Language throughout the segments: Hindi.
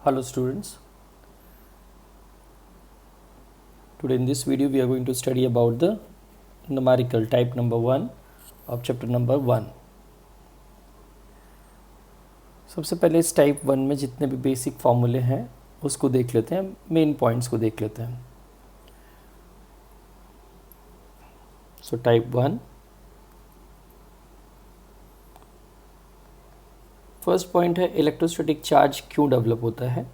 Hello students, today in this video we are going to study about the numerical type number 1 of chapter number 1. सबसे पहले इस टाइप 1 में जितने भी बेसिक फॉर्मूले हैं उसको देख लेते हैं, मेन पॉइंट्स को देख लेते हैं. सो टाइप 1, फर्स्ट पॉइंट है इलेक्ट्रोस्टैटिक चार्ज क्यों डेवलप होता है.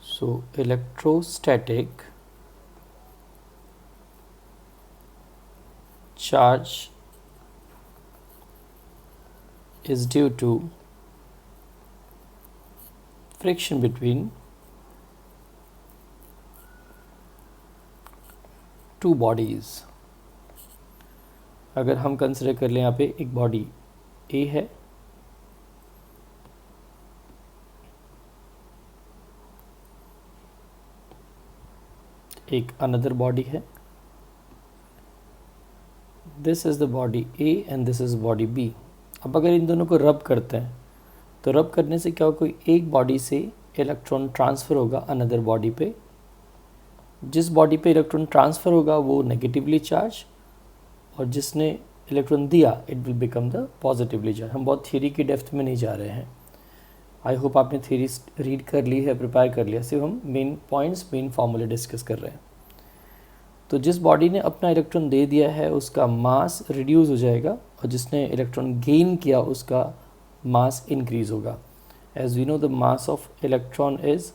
सो electrostatic charge is due to friction between two bodies. अगर हम कंसिडर कर लें यहाँ पे एक बॉडी A है, एक अनदर बॉडी है. This is the body A and this is body B. अब अगर इन दोनों को रब करते हैं तो रब करने से क्या होगा, कोई एक बॉडी से इलेक्ट्रॉन ट्रांसफ़र होगा अनदर बॉडी पे. जिस बॉडी पे इलेक्ट्रॉन ट्रांसफ़र होगा वो नेगेटिवली चार्ज, और जिसने इलेक्ट्रॉन दिया it will become the positively charge. हम बहुत थ्योरी की डेप्थ में नहीं जा रहे हैं. आई होप आपने थ्योरी रीड कर ली है, प्रिपेयर कर लिया. सिर्फ हम मेन पॉइंट्स, मेन फार्मूले डिस्कस कर रहे हैं. तो जिस बॉडी ने अपना इलेक्ट्रॉन दे दिया है उसका मास रिड्यूस हो जाएगा, और जिसने इलेक्ट्रॉन गेन किया उसका मास इंक्रीज होगा. As we know the mass of electron is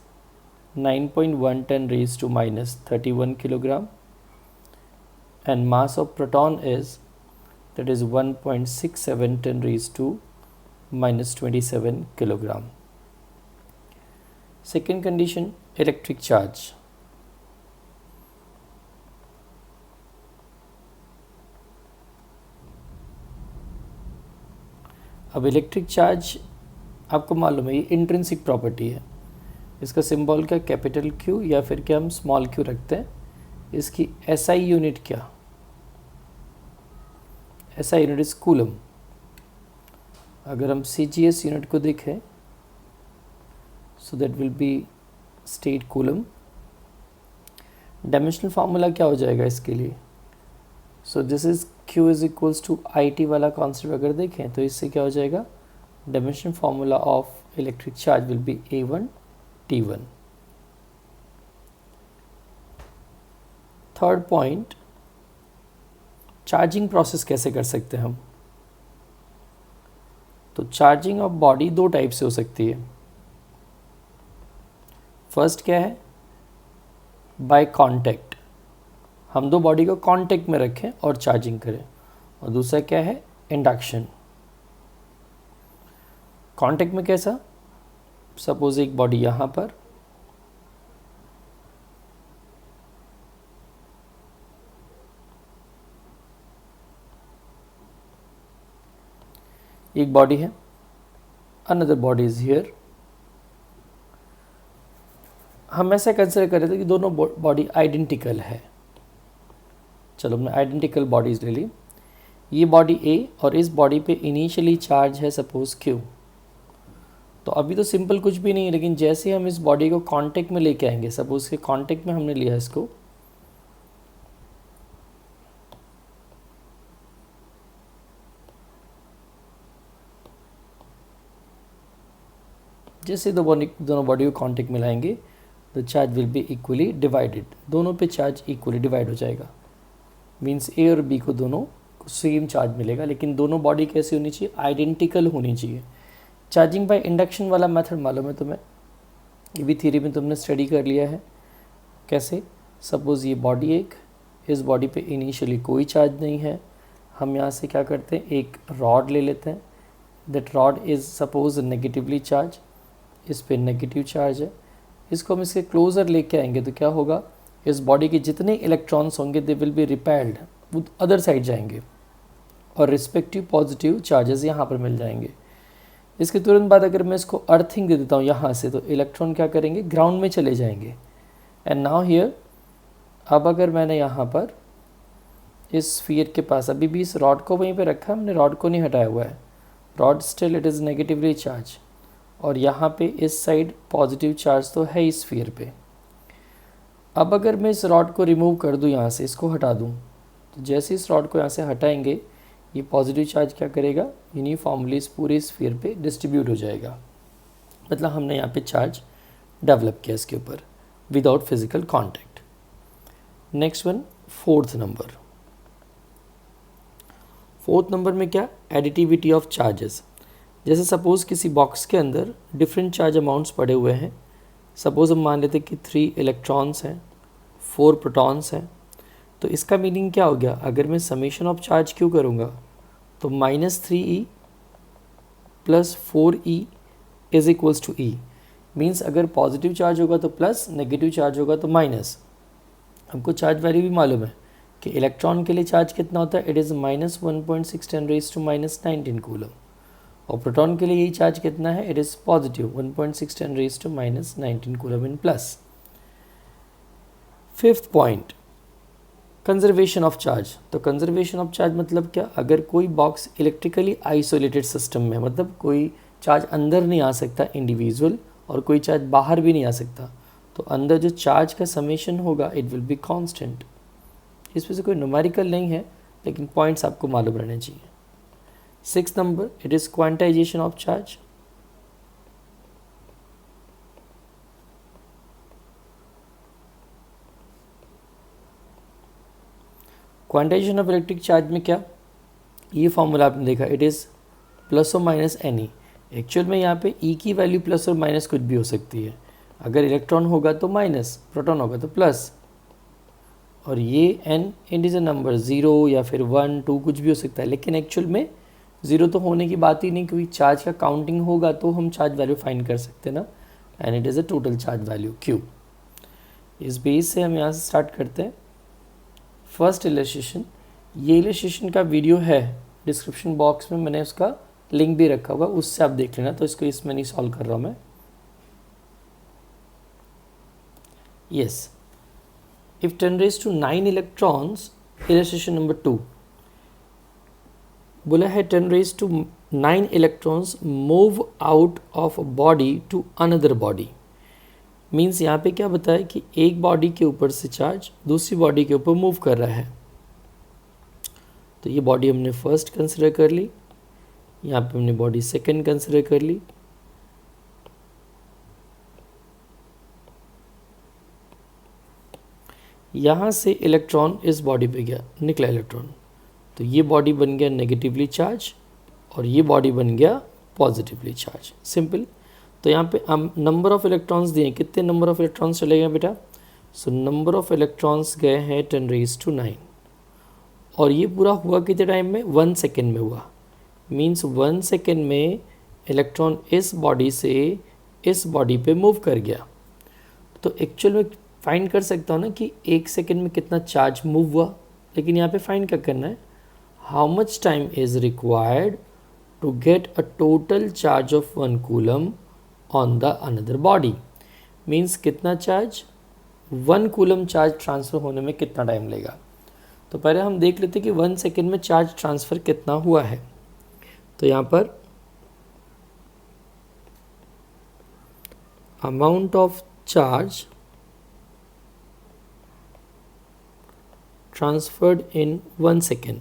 9.110 raise to minus 31 kilogram, and mass of proton is that is 1.6710 raise to minus 27 kilogram. Second condition, electric charge. अब इलेक्ट्रिक चार्ज आपको मालूम है ये इंट्रिंसिक प्रॉपर्टी है. इसका सिंबल क्या, कैपिटल क्यू, या फिर क्या हम स्मॉल क्यू रखते हैं. इसकी एसआई यूनिट क्या, एसआई यूनिट इज कूलम. अगर हम सीजीएस यूनिट को देखें so that will be statcoulomb. Dimensional formula क्या हो जाएगा इसके लिए. So this is Q is equals to IT वाला कॉन्सेप्ट अगर देखें तो इससे क्या हो जाएगा, dimensional formula of electric charge will be A1 T1. Third point, charging process कैसे कर सकते हैं हम. तो चार्जिंग ऑफ बॉडी दो टाइप से हो सकती है. फर्स्ट क्या है, बाय कांटेक्ट. हम दो बॉडी को कांटेक्ट में रखें और चार्जिंग करें. और दूसरा क्या है, इंडक्शन. कांटेक्ट में कैसा, सपोज एक बॉडी यहाँ पर, एक बॉडी है, अनदर बॉडी इज हियर. हम ऐसा कंसिडर कर रहे थे कि दोनों बॉडी आइडेंटिकल है. चलो हमने आइडेंटिकल बॉडीज ले ली. ये बॉडी A और इस बॉडी पे इनिशियली चार्ज है सपोज Q. तो अभी तो सिंपल कुछ भी नहीं है, लेकिन जैसे हम इस बॉडी को कांटेक्ट में लेके आएंगे, सपोज के कांटेक्ट में हमने लिया इसको, जैसे दोनों बॉडी को कांटेक्ट में लाएंगे the charge will be equally divided. दोनों पे चार्ज इक्वली डिवाइड हो जाएगा. मीन्स A और B को दोनों को सेम चार्ज मिलेगा, लेकिन दोनों बॉडी कैसी होनी चाहिए, आइडेंटिकल होनी चाहिए. चार्जिंग बाय इंडक्शन वाला मेथड मालूम है तुम्हें, ये भी थ्योरी में तुमने स्टडी कर लिया है. कैसे, सपोज ये बॉडी एक, इस बॉडी पे इनिशियली कोई चार्ज नहीं है. हम यहाँ से क्या करते हैं, एक रॉड ले लेते हैं. That rod is suppose negatively charge, इस पे नेगेटिव चार्ज है. इसको हम इसके क्लोज़र लेके आएंगे तो क्या होगा, इस बॉडी के जितने इलेक्ट्रॉन्स होंगे दे विल बी रिपेल्ड, वो अदर साइड जाएंगे, और रिस्पेक्टिव पॉजिटिव चार्जेस यहाँ पर मिल जाएंगे. इसके तुरंत बाद अगर मैं इसको अर्थिंग दे देता हूँ यहाँ से, तो इलेक्ट्रॉन क्या करेंगे, ग्राउंड में चले जाएंगे. एंड नाउ हियर, अब अगर मैंने यहाँ पर इस स्फीयर के पास अभी भी इस रॉड को वहीं पे रखा है, हमने रॉड को नहीं हटाया हुआ है, rod still it is negatively charge, और यहाँ पे इस साइड पॉजिटिव चार्ज तो है इस स्फीयर पे। अब अगर मैं इस रॉड को रिमूव कर दूँ यहाँ से, इसको हटा दूँ, तो जैसे इस रॉड को यहाँ से हटाएंगे ये पॉजिटिव चार्ज क्या करेगा, यूनिफॉर्मली इस पूरे स्फीयर पे डिस्ट्रीब्यूट हो जाएगा। मतलब हमने यहाँ पे चार्ज डेवलप किया इसके ऊपर without physical contact. Next one, fourth number में क्या, एडिटिविटी ऑफ चार्जेस। जैसे सपोज़ किसी बॉक्स के अंदर डिफरेंट चार्ज अमाउंट्स पड़े हुए हैं। सपोज़ हम मान लेते कि 3 इलेक्ट्रॉन्स हैं, 4 प्रोटॉन्स हैं। तो इसका मीनिंग क्या हो गया, अगर मैं समेशन ऑफ चार्ज क्यों करूँगा, तो -3e + 4e is equals to e. Means अगर पॉजिटिव चार्ज होगा तो प्लस, नेगेटिव चार्ज होगा तो माइनस। हमको चार्ज वैल्यू भी मालूम है कि इलेक्ट्रॉन के लिए चार्ज कितना होता है, इट इज़ -1.6 × 10⁻⁹ कूलम। और प्रोटॉन के लिए यही चार्ज कितना है, it is positive 1.6 × 10⁻⁹ coulomb in plus. Fifth point, conservation of charge. तो कंजर्वेशन ऑफ चार्ज मतलब क्या, अगर कोई बॉक्स इलेक्ट्रिकली आइसोलेटेड सिस्टम में, मतलब कोई चार्ज अंदर नहीं आ सकता इंडिविजुअल और कोई चार्ज बाहर भी नहीं आ सकता, तो अंदर जो चार्ज का समेशन होगा इट विल बी कांस्टेंट। इसमें से कोई न्यूमेरिकल नहीं है लेकिन पॉइंट्स आपको मालूम रहने चाहिए। 6 number, it is quantization of charge. Quantization of electric charge में क्या, ये फॉर्मूला आपने देखा, इट इज़ +or-NE। एक्चुअल में यहाँ पे E की वैल्यू प्लस और माइनस कुछ भी हो सकती है। अगर इलेक्ट्रॉन होगा तो माइनस, प्रोटॉन होगा तो प्लस। और ये n इंटीजर नंबर 0 या फिर 1 2 कुछ भी हो सकता है, लेकिन एक्चुअल में 0 तो होने की बात ही नहीं, क्योंकि चार्ज का काउंटिंग होगा तो हम चार्ज वैल्यू फाइंड कर सकते हैं ना। And it is a total charge value Q। इस बेस से हम यहाँ से स्टार्ट करते हैं। फर्स्ट इलस्ट्रेशन, ये इलस्ट्रेशन का वीडियो है डिस्क्रिप्शन बॉक्स में, मैंने उसका लिंक भी रखा हुआ, उससे आप देख लेना। तो इसको इसमें नहीं सॉल्व कर रहा हूँ मैं। Yes, if 10⁻⁹ electrons, illustration number 2 बोला है 10⁻⁹ electrons move out of body to another body. Means यहाँ पे क्या बताया कि एक बॉडी के ऊपर से चार्ज दूसरी बॉडी के ऊपर मूव कर रहा है। तो ये बॉडी हमने फर्स्ट कंसिडर कर ली, यहाँ पे हमने बॉडी सेकंड कंसिडर कर ली। यहाँ से इलेक्ट्रॉन इस बॉडी पे गया, निकला इलेक्ट्रॉन, तो ये बॉडी बन गया नेगेटिवली चार्ज और ये बॉडी बन गया पॉजिटिवली चार्ज। सिंपल। तो यहाँ पे हम नंबर ऑफ इलेक्ट्रॉन्स दिए, कितने नंबर ऑफ इलेक्ट्रॉन्स चले गए बेटा, सो नंबर ऑफ इलेक्ट्रॉन्स गए हैं 10⁻⁹। और ये पूरा हुआ कितने टाइम में, 1 सेकेंड में हुआ। मीन्स 1 सेकेंड में इलेक्ट्रॉन इस बॉडी से इस बॉडी पे मूव कर गया। तो एक्चुअल में फाइंड कर सकता हूँ ना कि 1 सेकेंड में कितना चार्ज मूव हुआ, लेकिन यहाँ पे फाइंड क्या करना है, how much time is required to get a total charge of 1 coulomb on the another body. Means कितना चार्ज, 1 कूलम चार्ज ट्रांसफ़र होने में कितना टाइम लेगा। तो पहले हम देख लेते कि 1 सेकेंड में चार्ज ट्रांसफ़र कितना हुआ है। तो यहाँ पर amount of charge transferred in 1 second,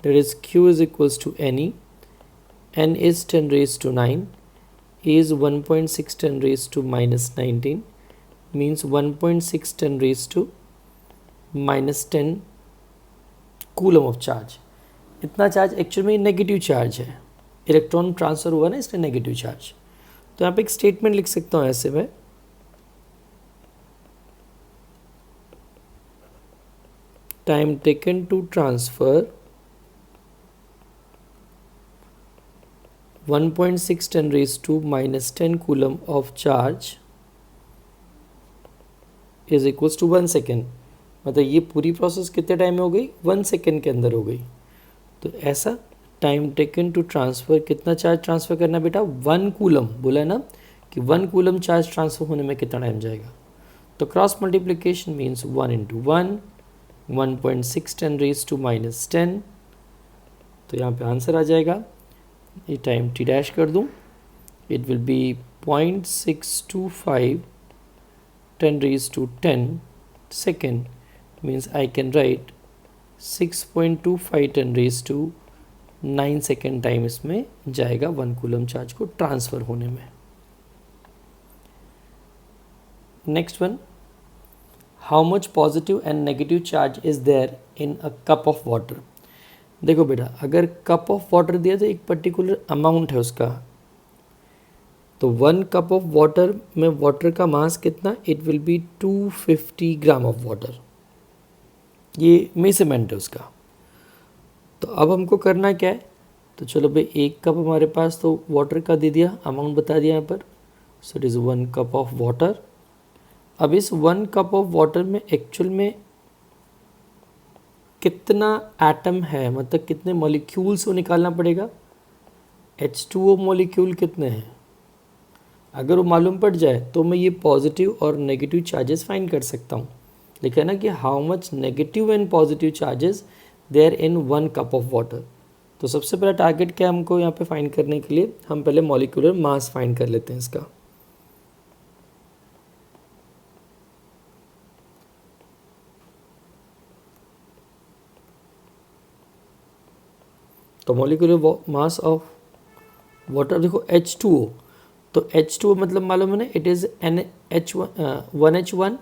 that is Q is equals to NE. N is 10⁻⁹, E is 1.6 10⁻⁻⁹, means 1.6 10⁻⁻10 coulomb of charge. इतना चार्ज एक्चुअल में नेगेटिव चार्ज है, इलेक्ट्रॉन ट्रांसफ़र हुआ ना, इसलिए नेगेटिव चार्ज। तो यहाँ पे एक स्टेटमेंट लिख सकता हूँ ऐसे में, time taken to transfer 1.6 10⁻⁻10 coulomb of charge is equals to 1 second। मतलब ये पूरी प्रोसेस कितने टाइम में हो गई, 1 सेकेंड के अंदर हो गई। तो ऐसा टाइम टेकन टू ट्रांसफ़र, कितना चार्ज ट्रांसफ़र करना बेटा, 1 कूलम। बोला है ना कि 1 कूलम चार्ज ट्रांसफ़र होने में कितना टाइम जाएगा। तो क्रॉस मल्टीप्लिकेशन मीन्स 1 × 1 1.6 10⁻⁻10। तो यहाँ पे आंसर आ जाएगा, ये टाइम t डैश कर दूँ it will be 0.625 10 raised to 10 second, means I can write 6.25 10 raised to 9 second time इसमें जाएगा 1 कूलम चार्ज को ट्रांसफ़र होने में. Next one, how much positive and negative charge is there in a cup of water. देखो बेटा, अगर कप ऑफ वाटर दिया तो एक पर्टिकुलर अमाउंट है उसका, तो 1 कप ऑफ वाटर में वाटर का मास कितना, it will be 250 gram of water. ये मेजरमेंट है उसका. तो अब हमको करना क्या है, तो चलो भाई 1 कप हमारे पास तो वाटर का दे दिया, अमाउंट बता दिया यहाँ पर. सो it is 1 cup of water. अब इस 1 कप ऑफ वाटर में एक्चुअल में कितना एटम है, मतलब कितने मॉलिक्यूल्स को निकालना पड़ेगा. H2O मॉलिक्यूल कितने हैं, अगर वो मालूम पड़ जाए तो मैं ये पॉजिटिव और नेगेटिव चार्जेस फाइंड कर सकता हूँ. लिखा है ना कि how much negative and positive charges there in 1 cup of water. तो सबसे पहला टारगेट क्या है हमको यहाँ पे फाइंड करने के लिए, हम पहले मॉलिक्यूलर मास फाइंड कर लेते हैं इसका. तो मॉलिक्यूलर मास ऑफ वाटर देखो H2O, तो H2O मतलब मालूम है ना, इट इज़ NH1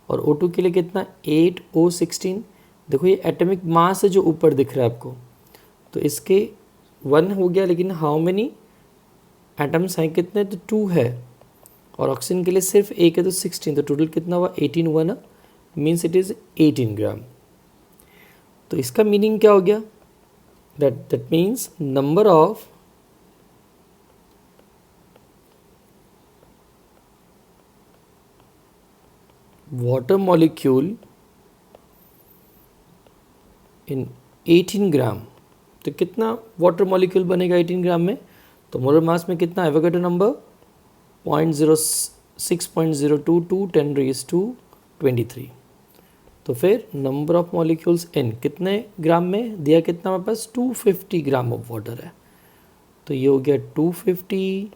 और O2 के लिए कितना 8O16. देखो ये एटॉमिक मास है जो ऊपर दिख रहा है आपको, तो इसके 1 हो गया, लेकिन हाउ मेनी एटम्स हैं कितने, तो 2 है, और ऑक्सीजन के लिए सिर्फ 1 है तो 16, तो टोटल कितना हुआ 18 हुआ ना, मीन्स इट इज़ 18 ग्राम. तो इसका मीनिंग क्या हो गया, that means number of water molecule in 18 ग्राम. तो कितना वाटर मॉलिक्यूल बनेगा 18 ग्राम में, तो मोलर मास में कितना, एवोगाड्रो नंबर 0.06.022 10 raised to 23. तो फिर नंबर ऑफ मॉलिक्यूल्स इन कितने ग्राम में दिया, कितना हमारे पास 250 ग्राम ऑफ वाटर है. तो ये हो गया 250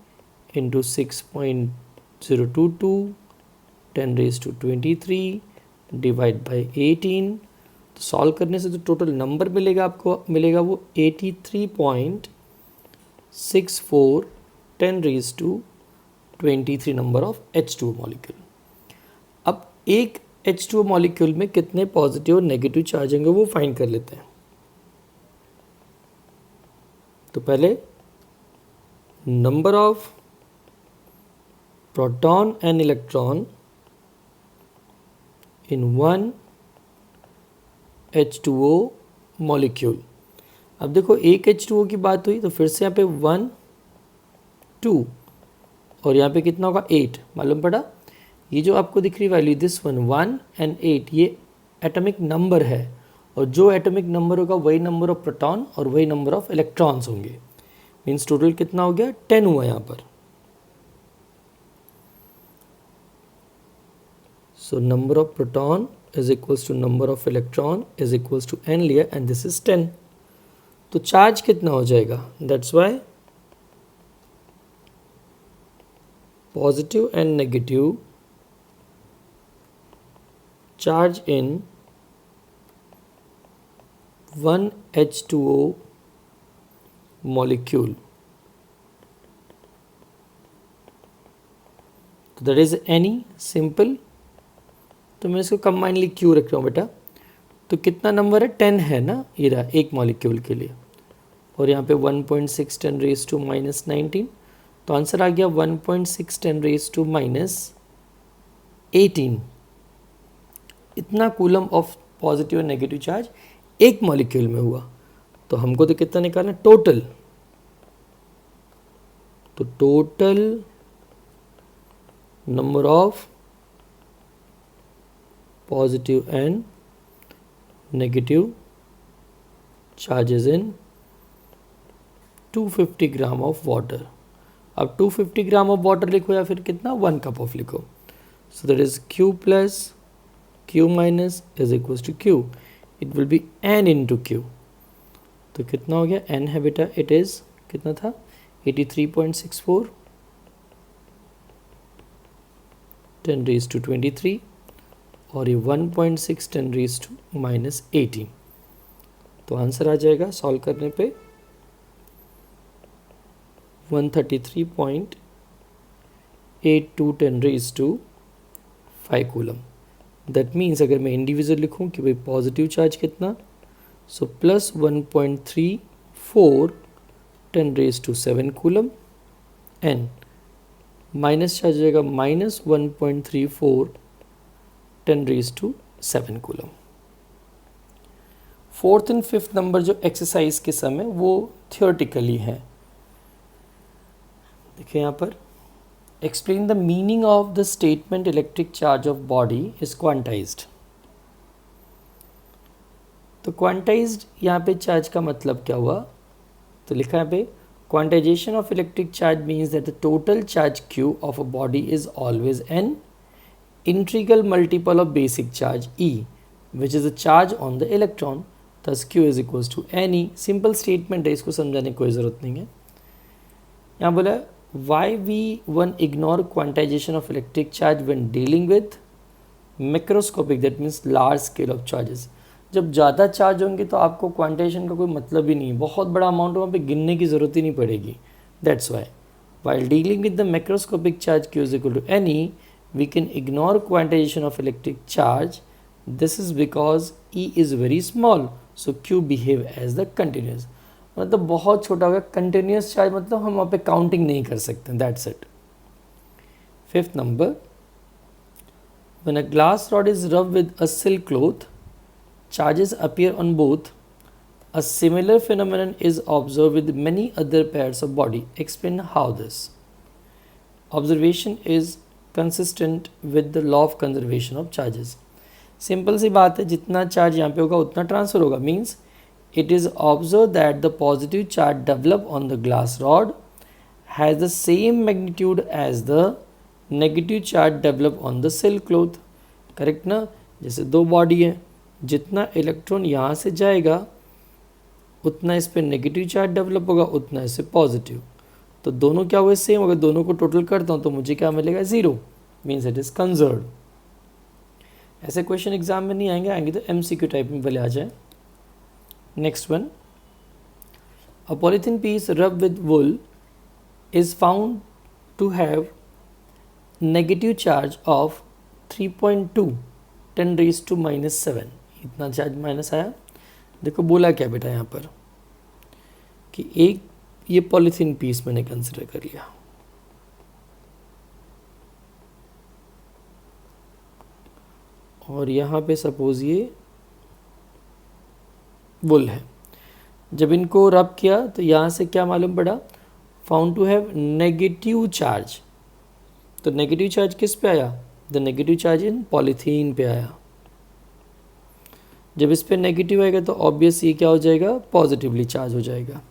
into 6.022 10 raised to 23 divide by 18. तो सॉल्व करने से जो टोटल नंबर मिलेगा आपको, मिलेगा वो 83.64 10 raised to 23 number of H2O molecule. अब एक H2O मॉलिक्यूल में कितने पॉजिटिव और नेगेटिव चार्ज होंगे वो फाइंड कर लेते हैं. तो पहले number of proton and electron in 1 H2O molecule. अब देखो एक H2O की बात हुई, तो फिर से यहाँ पे 1 2 और यहाँ पे कितना होगा 8, मालूम पड़ा. ये जो आपको दिख रही वैल्यू दिस 1 एंड 8, ये एटॉमिक नंबर है, और जो एटॉमिक नंबर होगा वही नंबर ऑफ प्रोटॉन और वही नंबर ऑफ इलेक्ट्रॉन्स होंगे. मीन्स टोटल कितना हो गया 10 हुआ यहाँ पर. So number of proton is equals to number of electron is equals to n लिया, एंड दिस इज 10. तो चार्ज कितना हो जाएगा, that's why positive and negative charge in 1 H2O molecule. तो दैट इज एनी सिंपल. तो मैं इसको कंबाइनली क्यू रख रहा हूँ बेटा. तो कितना नंबर है 10 है ना, ये रहा एक मॉलिक्यूल के लिए, और यहाँ पे 1.6 10 raised to -19. तो आंसर आ गया 1.6 10 raised to -18. इतना कूलम ऑफ पॉजिटिव और नेगेटिव चार्ज एक मॉलिक्यूल में हुआ. तो हमको तो कितना निकालना टोटल, तो total number of positive and negative charges in 250 gram of water. अब 250 ग्राम ऑफ वाटर लिखो या फिर कितना 1 कप ऑफ लिखो. So that is Q plus Q minus is equals to Q. It will be N into Q. तो कितना हो गया N है बेटा, it is कितना था 83.64 10⁻23 और ये 1.6 10⁻−18। तो आंसर आ जाएगा सॉल्व करने पे 133.82 10⁻5 कूलम। दैट मीन्स अगर मैं इंडिविजुअल लिखूं कि भाई पॉजिटिव चार्ज कितना, so plus 1.34 10⁻7 coulomb and minus charge हो जाएगा minus 1.34 10⁻7 coulomb. Fourth and fifth number जो एक्सरसाइज के समय वो थियोरटिकली है। देखिए यहाँ पर explain the meaning of the statement electric charge of body is quantized. तो क्वांटाइज्ड यहाँ पे चार्ज का मतलब क्या हुआ, तो लिखा है पे quantization of electric charge means that the total charge Q of a body is always an integral multiple of basic charge E which is a charge on the electron. Thus Q is equals to NE। Simple statement है, इसको समझाने की कोई ज़रूरत नहीं है। यहाँ बोला why we one ignore quantization of electric charge when dealing with macroscopic, that means large scale of charges. जब ज़्यादा चार्ज होंगे तो आपको क्वांटाइजेशन का कोई मतलब ही नहीं है, बहुत बड़ा अमाउंट वहाँ पे गिनने की ज़रूरत ही नहीं पड़ेगी। That's why while dealing with the macroscopic charge Q is equal to NE, we can ignore quantization of electric charge. This is because E is very small, so Q behave as the continuous. मतलब बहुत छोटा होगा, कंटिन्यूस चार्ज मतलब हम वहाँ पे काउंटिंग नहीं कर सकते। That's it. Fifth number, when a glass rod is rubbed with a silk cloth, charges appear on both. A similar phenomenon is observed with many other pairs of body. Explain how this. Observation is consistent with the law of conservation of charges. Simple सी बात है, जितना चार्ज यहाँ पे होगा उतना ट्रांसफर होगा। Means it is observed that the positive charge developed on the glass rod has the same magnitude as the negative charge developed on the silk cloth. Correct ना? जैसे दो बॉडी है, जितना इलेक्ट्रॉन यहाँ से जाएगा उतना इस पर नेगेटिव चार्ज डेवलप होगा, उतना इससे पॉजिटिव। तो दोनों क्या हुए? सेम। अगर दोनों को टोटल करता हूँ तो मुझे क्या मिलेगा? Zero. Means it is conserved. ऐसे क्वेश्चन एग्जाम में नहीं आएंगे, आएंगे तो MCQ टाइप में भले आ जाए। Next one, a polythene piece rub with wool is found to have negative charge of 3.2 10⁻⁻7। इतना चार्ज माइनस आया। देखो बोला क्या बेटा यहाँ पर कि एक ये पॉलीथीन पीस मैंने कंसिडर कर लिया, और यहाँ पे सपोज ये वुल है। जब इनको रब किया तो यहाँ से क्या मालूम पड़ा? Found to have negative charge. तो नेगेटिव चार्ज किस पे आया? The negative charge in polythene पे आया। जब इस पे नेगेटिव आएगा तो ऑब्वियस ये क्या हो जाएगा? पॉजिटिवली चार्ज हो जाएगा।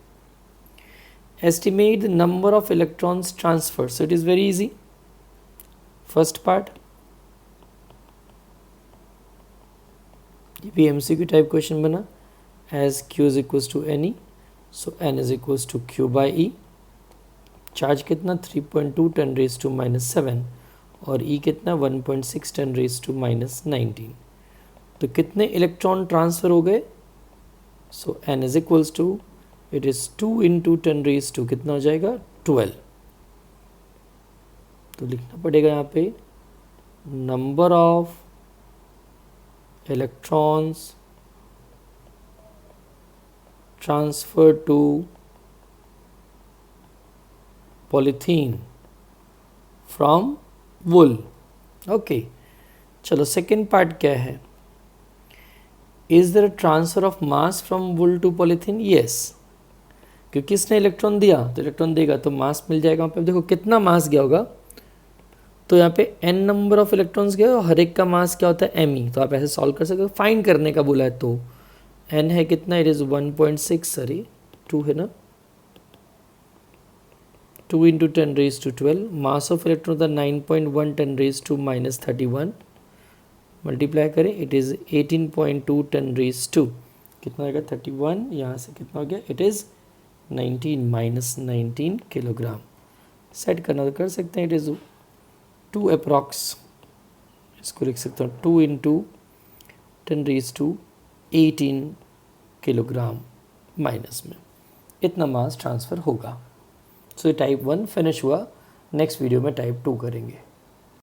Estimate the number of electrons transfer. So it is very easy. First part, ये भी MCQ टाइप क्वेश्चन बना। As Q is equals to NE, so N is equals to Q by E। Charge कितना? 3.2 10⁻⁻7 और E कितना? 1.6 10⁻⁻19। तो कितने इलेक्ट्रॉन ट्रांसफ़र हो गए? So N is equals to, it is 2 × 10⁻², कितना हो जाएगा? 12। तो लिखना पड़ेगा यहाँ पे number of electrons transfer to polythene from wool. Okay, चलो सेकेंड पार्ट क्या है? Is there transfer of mass from wool to polythene? Yes, क्योंकि इसने इलेक्ट्रॉन दिया तो इलेक्ट्रॉन देगा तो मास मिल जाएगा वहाँ पे। देखो कितना मास गया होगा, तो यहाँ पे n नंबर ऑफ इलेक्ट्रॉन्स गए और हर एक का मास क्या होता है? Me। तो आप ऐसे सॉल्व कर सकते हो। फाइंड करने का बोला है तो n है कितना? इट इज़ 1.6, सॉरी 2 है ना, 2 × 10⁻12। मास ऑफ इलेक्ट्रॉन था 9.1 10⁻⁻31। मल्टीप्लाई करें, इट इज़ 18.2 10⁻²। कितना होगा? 31। यहाँ से कितना हो गया? It is 19 -19 kilogram. सेट करना तो कर सकते हैं। इट इज़ 2 अप्रॉक्स इसको लिख सकता हूँ 2 इंटू 10⁻18 किलोग्राम माइनस में इतना मास ट्रांसफ़र होगा। सो ये टाइप 1 फिनिश हुआ। नेक्स्ट वीडियो में टाइप 2 करेंगे।